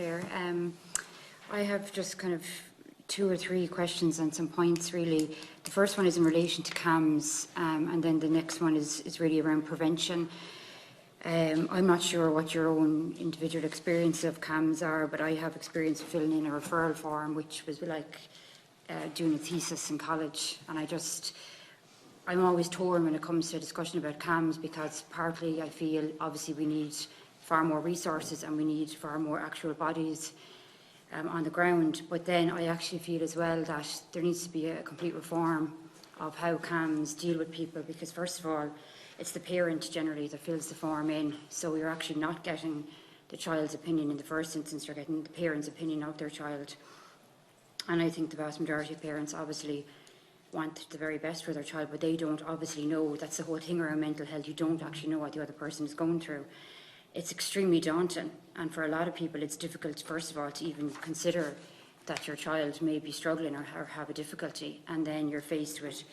Chair. I have just kind of 2 or 3 questions and some points really. The first one is in relation to CAMS, and then the next one is really around prevention. I'm not sure what your own individual experience of CAMS are, but I have experience of filling in a referral form, which was like doing a thesis in college, and I'm always torn when it comes to a discussion about CAMS, because partly I feel obviously we need far more resources and we need far more actual bodies on the ground, but then I actually feel as well that there needs to be a complete reform of how CAMS deal with people, because first of all, it's the parent generally that fills the form in, so you're actually not getting the child's opinion in the first instance, you're getting the parent's opinion of their child. And I think the vast majority of parents obviously want the very best for their child, but they don't obviously know. That's the whole thing around mental health. You don't actually know what the other person is going through. It's extremely daunting, and for a lot of people it's difficult, first of all, to even consider that your child may be struggling or have a difficulty, and then you're faced with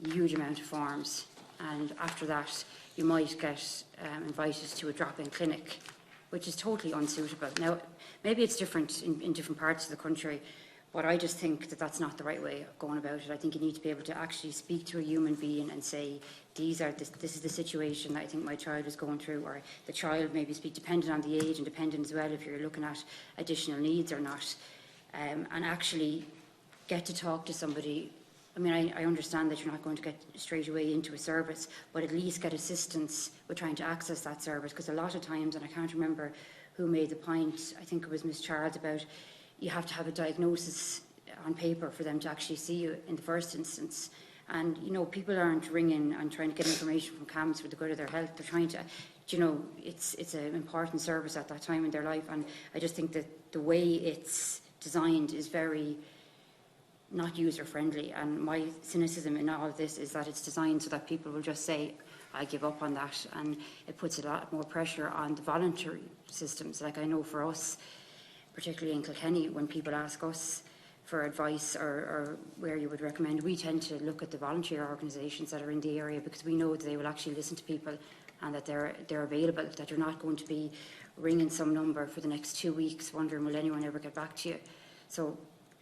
a huge amount of forms, and after that you might get invited to a drop-in clinic, which is totally unsuitable. Now, maybe it's different in different parts of the country, but I just think that that's not the right way of going about it. I think you need to be able to actually speak to a human being and say, this is the situation that I think my child is going through, or the child maybe speak, depending on the age and depending as well if you're looking at additional needs or not, and actually get to talk to somebody. I mean, I understand that you're not going to get straight away into a service, but at least get assistance with trying to access that service, because a lot of times, and I can't remember who made the point, I think it was Ms. Charles, about you have to have a diagnosis on paper for them to actually see you in the first instance. And, you know, people aren't ringing and trying to get information from CAMS for the good of their health. They're trying to, you know, it's an important service at that time in their life. And I just think that the way it's designed is very not user-friendly. And my cynicism in all of this is that it's designed so that people will just say, I give up on that. And it puts a lot more pressure on the voluntary systems. Like, I know for us, particularly in Kilkenny, when people ask us for advice or where you would recommend, we tend to look at the voluntary organisations that are in the area, because we know that they will actually listen to people and that they're available, that you're not going to be ringing some number for the next 2 weeks wondering will anyone ever get back to you. So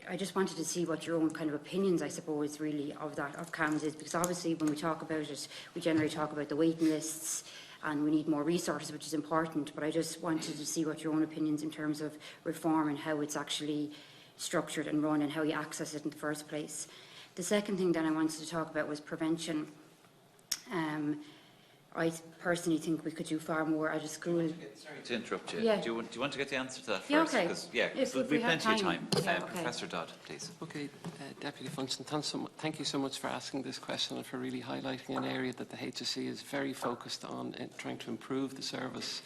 I just wanted to see what your own kind of opinions, I suppose, really of CAMS is, because obviously when we talk about it, we generally talk about the waiting lists and we need more resources, which is important, but I just wanted to see what your own opinions in terms of reform and how it's actually structured and run and how you access it in the first place. The second thing that I wanted to talk about was prevention. I personally think we could do far more at a school. Sorry to interrupt you. Yeah. Do you want to get the answer to that first? Yeah, okay. Because we've plenty of time. Yeah, okay. Professor Dodd, please. Okay, Deputy Funchion, thank you so much for asking this question and for really highlighting an area that the HSE is very focused on in trying to improve the service.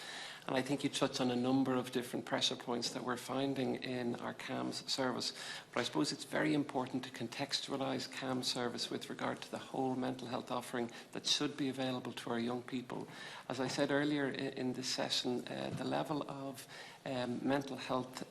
And I think you touched on a number of different pressure points that we're finding in our CAMS service. But I suppose it's very important to contextualise CAMS service with regard to the whole mental health offering that should be available to our young people. As I said earlier in this session, the level of mental health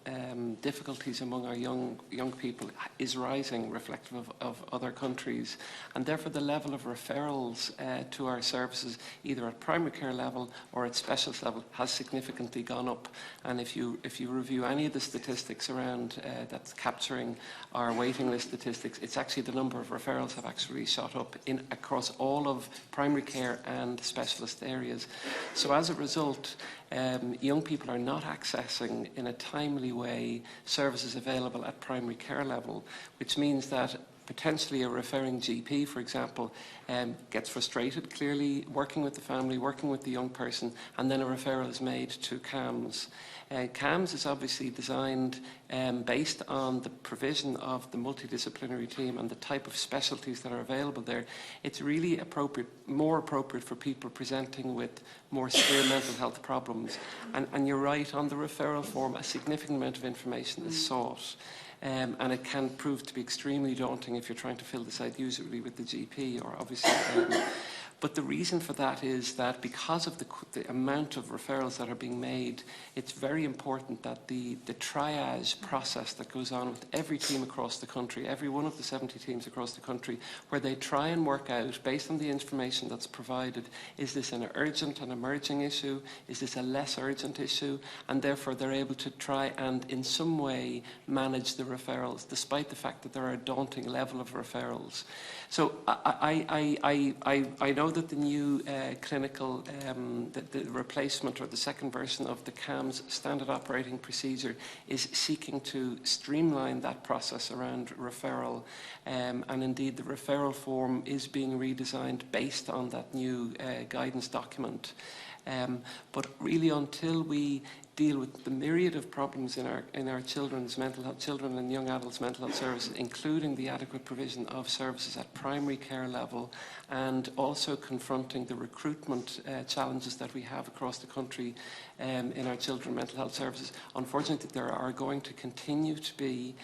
difficulties among our young people is rising, reflective of other countries, and therefore the level of referrals to our services, either at primary care level or at specialist level, has significantly gone up. And if you review any of the statistics around that's capturing our waiting list statistics, it's actually the number of referrals have actually shot up across all of primary care and specialist areas. So as a result, young people are not accessing in a timely way services available at primary care level, which means that potentially a referring GP, for example, gets frustrated, clearly, working with the family, working with the young person, and then a referral is made to CAMS. CAMS is obviously designed based on the provision of the multidisciplinary team and the type of specialties that are available there. It's really more appropriate for people presenting with more severe mental health problems. And you're right, on the referral form, a significant amount of information is sought. And it can prove to be extremely daunting if you're trying to fill this out usually with the GP or obviously But the reason for that is that because of the amount of referrals that are being made, it's very important that the triage process that goes on with every team across the country, every one of the 70 teams across the country, where they try and work out, based on the information that's provided, is this an urgent and emerging issue? Is this a less urgent issue? And therefore they're able to try and in some way manage the referrals, despite the fact that there are a daunting level of referrals. So I know that the new clinical, the replacement or the second version of the CAMS standard operating procedure is seeking to streamline that process around referral, and indeed the referral form is being redesigned based on that new guidance document. But really, until we deal with the myriad of problems in our children's mental health, children and young adults' mental health services, including the adequate provision of services at primary care level, and also confronting the recruitment challenges that we have across the country in our children's mental health services, unfortunately there are going to continue to be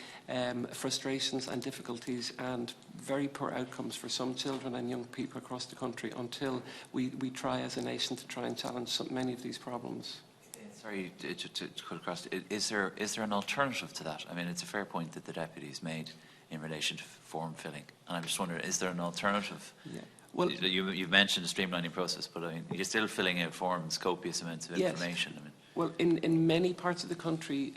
frustrations and difficulties and very poor outcomes for some children and young people across the country until we try as a nation to try and challenge many of these problems. Sorry to cut across. Is there an alternative to that? I mean, it's a fair point that the deputies made in relation to form filling, and I'm just wondering, is there an alternative? Yeah. Well, you've mentioned a streamlining process, but I mean, you're still filling out forms, copious amounts of information. I mean, well, in many parts of the country,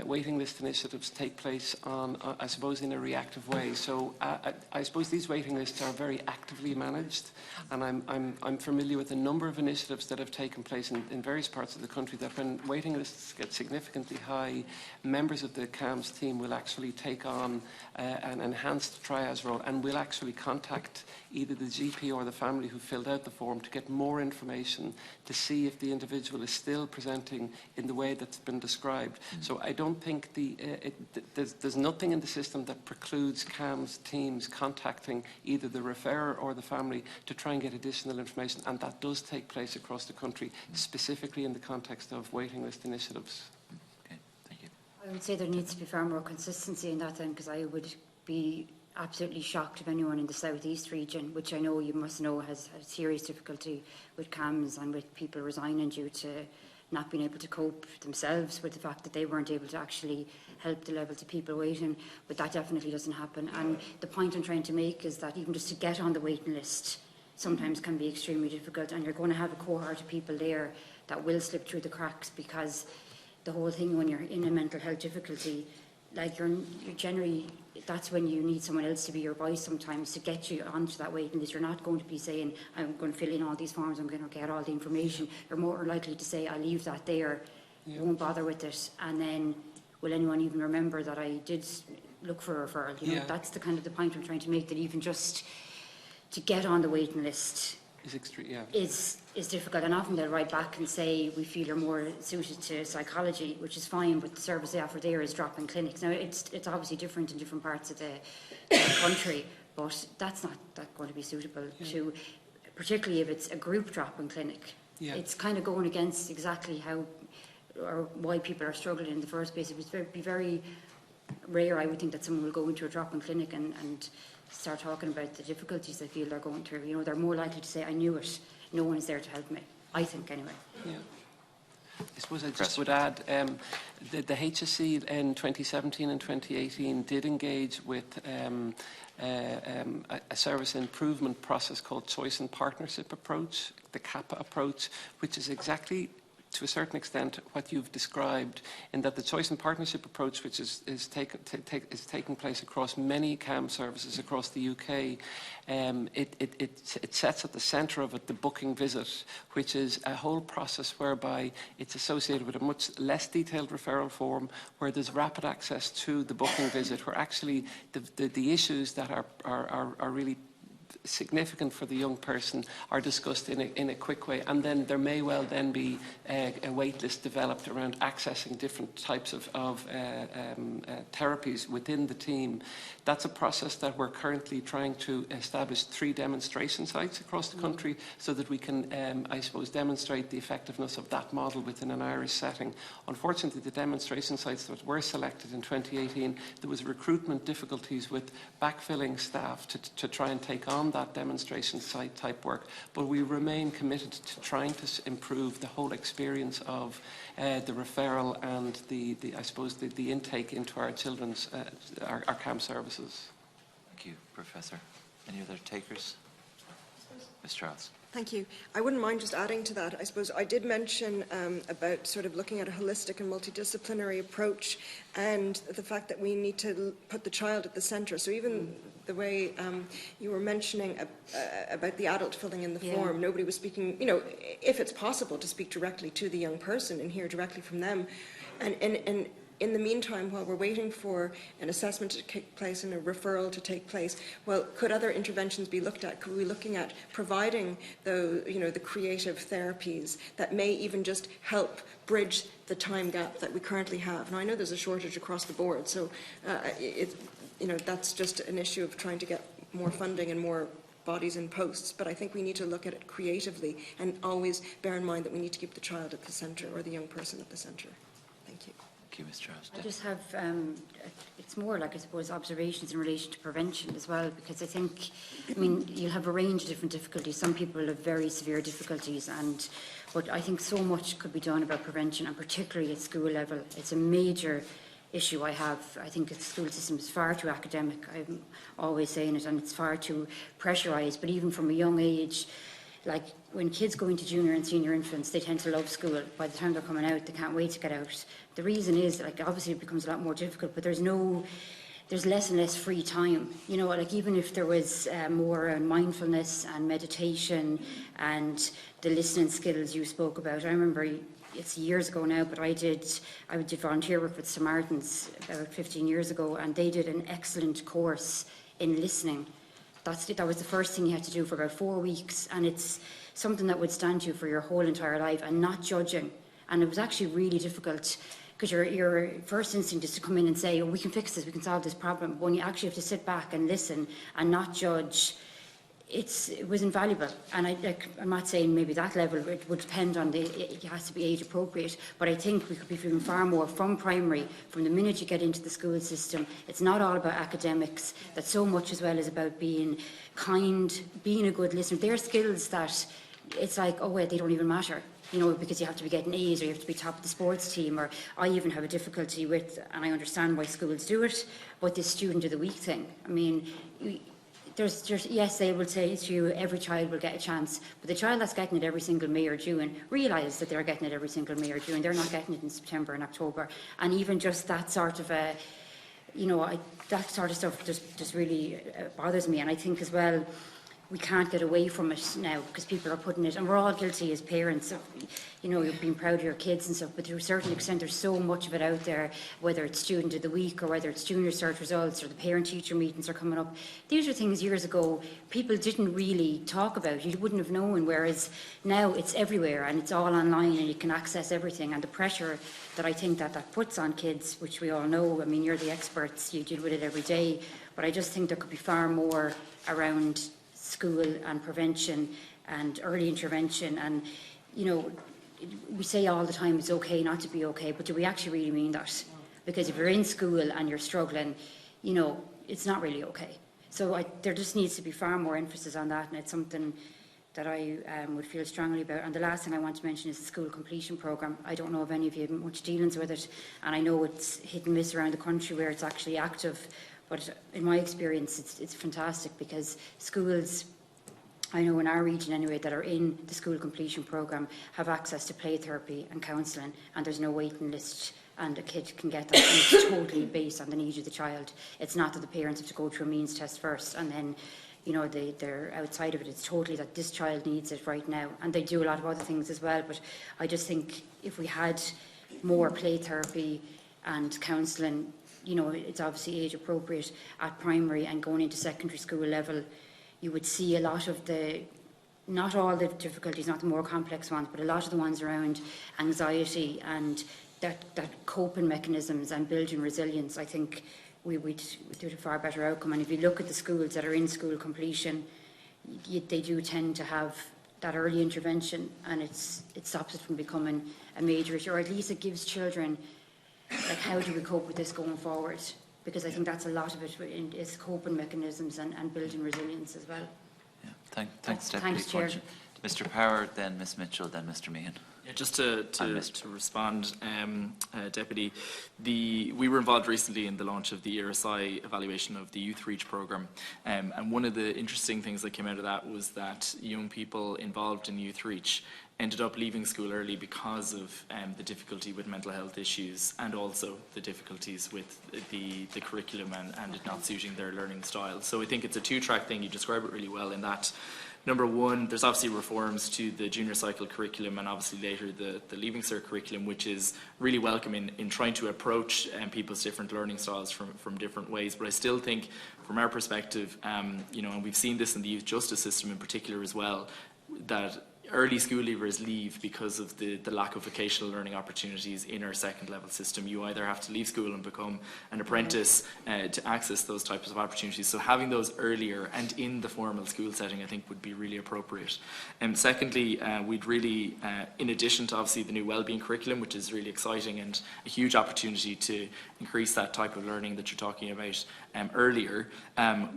waiting list initiatives take place on, I suppose, in a reactive way. So I suppose these waiting lists are very actively managed, and I'm familiar with a number of initiatives that have taken place in various parts of the country that when waiting lists get significantly high, members of the CAMS team will actually take on an enhanced triage role and will actually contact either the GP or the family who filled out the form to get more information to see if the individual is still presenting in the way that's been described. So I don't think there's nothing in the system that precludes CAMS teams contacting either the referrer or the family to try and get additional information, and that does take place across the country, specifically in the context of waiting list initiatives. Okay, thank you. I would say there needs to be far more consistency in that then, because I would be absolutely shocked if anyone in the southeast region, which I know you must know has serious difficulty with CAMS and with people resigning due to not being able to cope themselves with the fact that they weren't able to actually help the levels of people waiting, but that definitely doesn't happen. And the point I'm trying to make is that even just to get on the waiting list sometimes can be extremely difficult, and you're going to have a cohort of people there that will slip through the cracks, because the whole thing when you're in a mental health difficulty, like you're generally, that's when you need someone else to be your voice sometimes to get you onto that waiting list. You're not going to be saying, I'm going to fill in all these forms, I'm going to get all the information. You're more likely to say, I'll leave that there, won't bother with it, and then will anyone even remember that I did look for a referral? You know, that's the kind of the point I'm trying to make, that even just to get on the waiting list is difficult, and often they'll write back and say, we feel you're more suited to psychology, which is fine, but the service they offer there is drop-in clinics. Now it's obviously different in different parts of the country, but that's not going to be suitable to, particularly if it's a group drop-in clinic. It's kind of going against exactly how or why people are struggling in the first place. It would be very rare, I would think, that someone will go into a drop-in clinic and start talking about the difficulties they feel they're going through. You know, they're more likely to say, I knew it, no one is there to help me, I think anyway. Yeah. I suppose I just would add, the HSE in 2017 and 2018 did engage with a service improvement process called Choice and Partnership Approach, the CAPA approach, which is exactly, to a certain extent, what you've described, in that the choice and partnership approach, which is taking place across many CAM services across the UK, it sets at the centre of it the booking visit, which is a whole process whereby it's associated with a much less detailed referral form, where there's rapid access to the booking visit, where actually the issues that are really significant for the young person are discussed in a quick way, and then there may well then be a wait list developed around accessing different types of therapies within the team. That's a process that we're currently trying to establish 3 demonstration sites across the country, so that we can, I suppose, demonstrate the effectiveness of that model within an Irish setting. Unfortunately, the demonstration sites that were selected in 2018, there was recruitment difficulties with backfilling staff to try and take on beyond that demonstration site type work, but we remain committed to trying to improve the whole experience of the referral and I suppose the intake into our children's, our camp services. Thank you, Professor. Any other takers? Ms. Charles. Thank you. I wouldn't mind just adding to that. I suppose I did mention about sort of looking at a holistic and multidisciplinary approach, and the fact that we need to put the child at the centre. So even the way you were mentioning about the adult filling in the form, nobody was speaking, you know, if it's possible to speak directly to the young person and hear directly from them. And in the meantime, while we're waiting for an assessment to take place and a referral to take place, well, could other interventions be looked at? Could we be looking at providing the creative therapies that may even just help bridge the time gap that we currently have? Now, I know there's a shortage across the board, so that's just an issue of trying to get more funding and more bodies in posts, but I think we need to look at it creatively and always bear in mind that we need to keep the child at the centre, or the young person at the centre. Thank you. Thank you, Ms. Charles. I just have, it's more like, I suppose, observations in relation to prevention as well, because I think, you'll have a range of different difficulties. Some people have very severe difficulties, but I think so much could be done about prevention, and particularly at school level. It's a major issue I have. I think the school system is far too academic. I'm always saying it, and it's far too pressurised. But even from a young age, like when kids go into junior and senior infants, they tend to love school. By the time they're coming out, they can't wait to get out. The reason is, like, obviously it becomes a lot more difficult, but there's less and less free time. You know, like even if there was more mindfulness and meditation and the listening skills you spoke about. I remember, it's years ago now, but I did volunteer work with Samaritans about 15 years ago, and they did an excellent course in listening. That was the first thing you had to do for about 4 weeks, and it's something that would stand you for your whole entire life, and not judging. And it was actually really difficult, because your first instinct is to come in and say, oh, we can fix this, we can solve this problem. But when you actually have to sit back and listen and not judge, it was invaluable. And I'm not saying maybe that level, it would depend on it has to be age appropriate, but I think we could be doing far more from primary, from the minute you get into the school system. It's not all about academics, that so much as well is about being kind, being a good listener. They're skills that it's like, oh wait, they don't even matter. You know, because you have to be getting A's, or you have to be top of the sports team, or I even have a difficulty with, and I understand why schools do it, but this student of the week thing. I mean, there's yes, they will say to you, every child will get a chance, but the child that's getting it every single May or June, realise that they're getting it every single May or June. They're not getting it in September and October. And even just that sort of that sort of stuff just really bothers me. And I think as well, we can't get away from it now, because people are putting it, and we're all guilty as parents of, you're being proud of your kids and stuff, but to a certain extent there's so much of it out there, whether it's student of the week, or whether it's junior cert results, or the parent-teacher meetings are coming up. These are things years ago people didn't really talk about, you wouldn't have known, whereas now it's everywhere and it's all online and you can access everything. And the pressure that I think that puts on kids, which we all know, you're the experts, you deal with it every day, but I just think there could be far more around school and prevention and early intervention. And we say all the time it's okay not to be okay, but do we actually really mean that? Because if you're in school and you're struggling, it's not really okay. So there just needs to be far more emphasis on that, and it's something that I would feel strongly about. And the last thing I want to mention is the school completion programme. I don't know if any of you have much dealings with it, and I know it's hit and miss around the country where it's actually active. But in my experience, it's fantastic, because schools, I know in our region anyway, that are in the school completion programme have access to play therapy and counselling, and there's no waiting list, and a kid can get that. And it's totally based on the needs of the child. It's not that the parents have to go through a means test first and then they're outside of it. It's totally that this child needs it right now. And they do a lot of other things as well, but I just think if we had more play therapy and counselling, it's obviously age appropriate at primary and going into secondary school level, you would see a lot of not all the difficulties, not the more complex ones, but a lot of the ones around anxiety and that coping mechanisms and building resilience. I think we'd do a far better outcome. And if you look at the schools that are in school completion, they do tend to have that early intervention, and it stops it from becoming a major issue, or at least it gives children, like, how do we cope with this going forward? Because I think that's a lot of it, is coping mechanisms and building resilience as well. Thanks, Deputy Thanks, Chair. Funchion. Mr. Power, then Ms. Mitchell, then Mr. Meehan. Yeah, just to respond, Deputy, we were involved recently in the launch of the ERSI evaluation of the Youth Reach programme, and one of the interesting things that came out of that was that young people involved in Youth Reach ended up leaving school early because of the difficulty with mental health issues and also the difficulties with the curriculum and it not suiting their learning style. So I think it's a two-track thing. You describe it really well in that. Number one, there's obviously reforms to the junior cycle curriculum and obviously later the Leaving Cert curriculum, which is really welcome in trying to approach people's different learning styles from different ways. But I still think, from our perspective, you know, and we've seen this in the youth justice system in particular as well, that early school leavers leave because of the lack of vocational learning opportunities in our second level system. You either have to leave school and become an apprentice to access those types of opportunities. So having those earlier and in the formal school setting, I think, would be really appropriate. And secondly, we'd really, in addition to obviously the new wellbeing curriculum, which is really exciting and a huge opportunity to increase that type of learning that you're talking about earlier,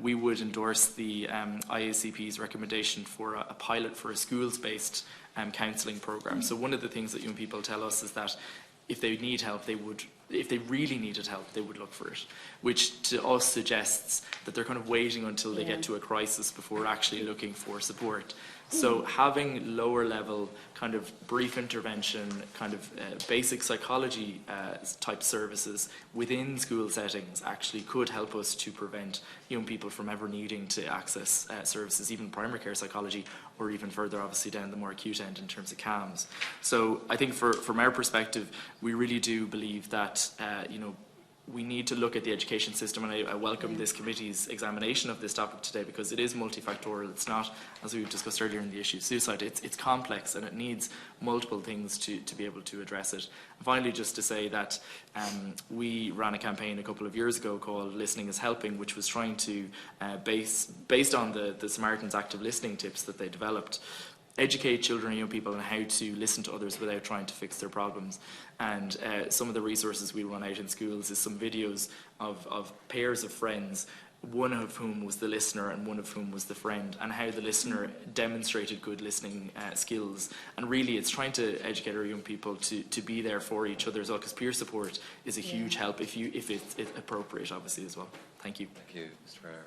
we would endorse the IACP's recommendation for a pilot for a schools-based counselling programme. So one of the things that young people tell us is that if they need help, if they really needed help, they would look for it, which to us suggests that they're kind of waiting until they get to a crisis before actually looking for support. So having lower level kind of brief intervention, kind of basic psychology type services within school settings actually could help us to prevent young people from ever needing to access services, even primary care psychology, or even further obviously down the more acute end in terms of CAMS. So I think from our perspective, we really do believe that you know, we need to look at the education system, and I welcome this committee's examination of this topic today because it is multifactorial. It's not, as we discussed earlier in the issue of suicide, it's complex and it needs multiple things to be able to address it. And finally, just to say that we ran a campaign a couple of years ago called Listening is Helping, which was trying to, based on the Samaritans active listening tips that they developed, educate children and young people on how to listen to others without trying to fix their problems. And some of the resources we run out in schools is some videos of pairs of friends, one of whom was the listener and one of whom was the friend, and how the listener demonstrated good listening skills. And really it's trying to educate our young people to be there for each other as well, because peer support is a huge help if it's appropriate obviously as well. Thank you. Thank you, Mr. Farrer.